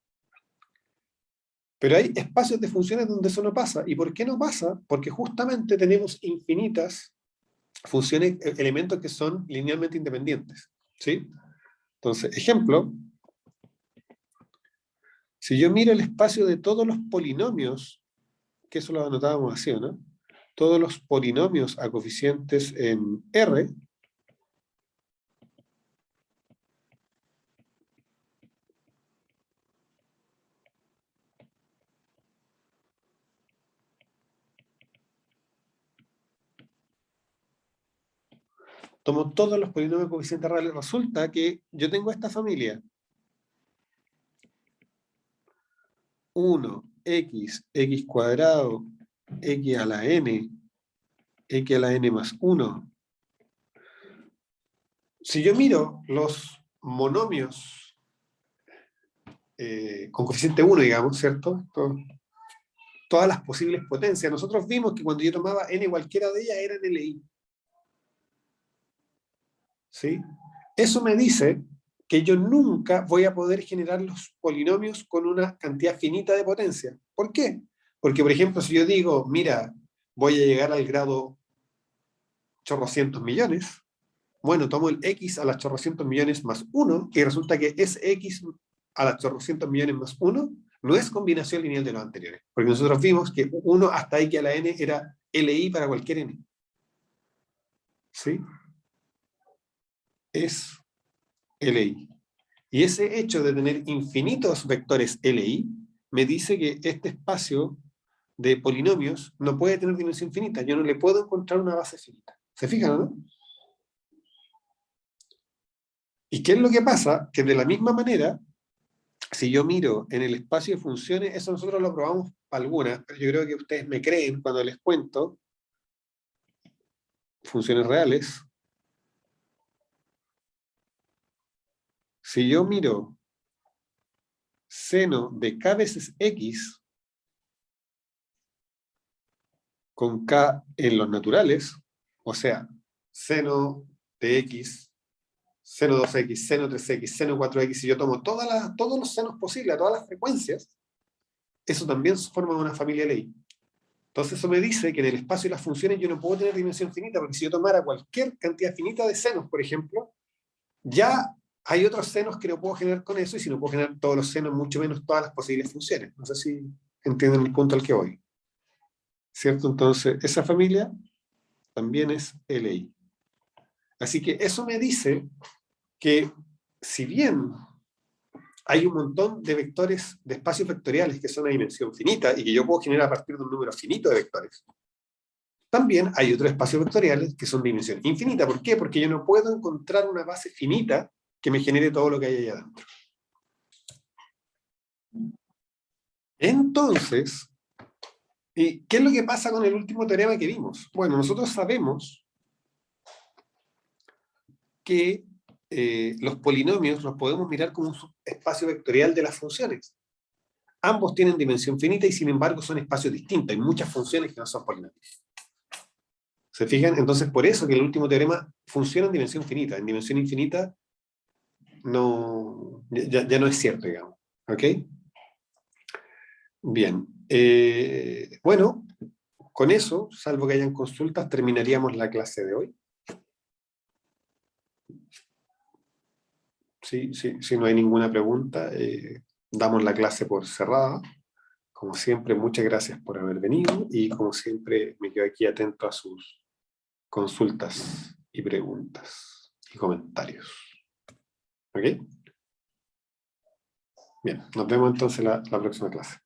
Pero hay espacios de funciones donde eso no pasa. ¿Y por qué no pasa? Porque justamente tenemos infinitas funciones, elementos que son linealmente independientes. ¿Sí? Entonces, ejemplo, si yo miro el espacio de todos los polinomios, que eso lo anotábamos así, ¿no? Todos los polinomios a coeficientes en R, tomo todos los polinomios coeficientes reales, resulta que yo tengo esta familia. 1x, x cuadrado, x a la n, x a la n más 1. Si yo miro los monomios con coeficiente 1, digamos, ¿cierto? Todas las posibles potencias, nosotros vimos que cuando yo tomaba n cualquiera de ellas eran LI. ¿Sí? Eso me dice que yo nunca voy a poder generar los polinomios con una cantidad finita de potencia. ¿Por qué? Porque, por ejemplo, si yo digo, mira, voy a llegar al grado chorrocientos millones, bueno, tomo el x a las chorrocientos millones más 1, y resulta que ese x a las chorrocientos millones más 1 no es combinación lineal de los anteriores. Porque nosotros vimos que 1 hasta x a la n era LI para cualquier n. ¿Sí? Es LI. Y ese hecho de tener infinitos vectores LI me dice que este espacio de polinomios no puede tener dimensión finita. Yo no le puedo encontrar una base finita. ¿Se fijan o no? ¿Y qué es lo que pasa? Que de la misma manera, si yo miro en el espacio de funciones, eso nosotros lo probamos para algunas, pero yo creo que ustedes me creen cuando les cuento funciones reales. Si yo miro seno de k veces x con k en los naturales, o sea, seno de x, seno 2x, seno 3x, seno 4x, si yo tomo todos los senos posibles, a todas las frecuencias, eso también forma una familia LI. Entonces eso me dice que en el espacio de las funciones yo no puedo tener dimensión finita, porque si yo tomara cualquier cantidad finita de senos, por ejemplo, ya hay otros senos que no puedo generar con eso, y si no puedo generar todos los senos, mucho menos todas las posibles funciones. No sé si entienden el punto al que voy. ¿Cierto? Entonces, esa familia también es LI. Así que eso me dice que, si bien hay un montón de vectores, de espacios vectoriales que son a dimensión finita y que yo puedo generar a partir de un número finito de vectores, también hay otros espacios vectoriales que son de dimensión infinita. ¿Por qué? Porque yo no puedo encontrar una base finita que me genere todo lo que hay allá adentro. Entonces, ¿y qué es lo que pasa con el último teorema que vimos? Bueno, nosotros sabemos que los polinomios los podemos mirar como un espacio vectorial de las funciones. Ambos tienen dimensión finita y sin embargo son espacios distintos. Hay muchas funciones que no son polinomios. ¿Se fijan? Entonces, por eso que el último teorema funciona en dimensión finita. En dimensión infinita no, ya no es cierto, digamos. ¿Ok? Bien. Bueno, con eso, salvo que hayan consultas, terminaríamos la clase de hoy. Sí, si no hay ninguna pregunta, damos la clase por cerrada. Como siempre, muchas gracias por haber venido, y como siempre me quedo aquí atento a sus consultas y preguntas y comentarios. ¿Ok? Bien, nos vemos entonces la próxima clase.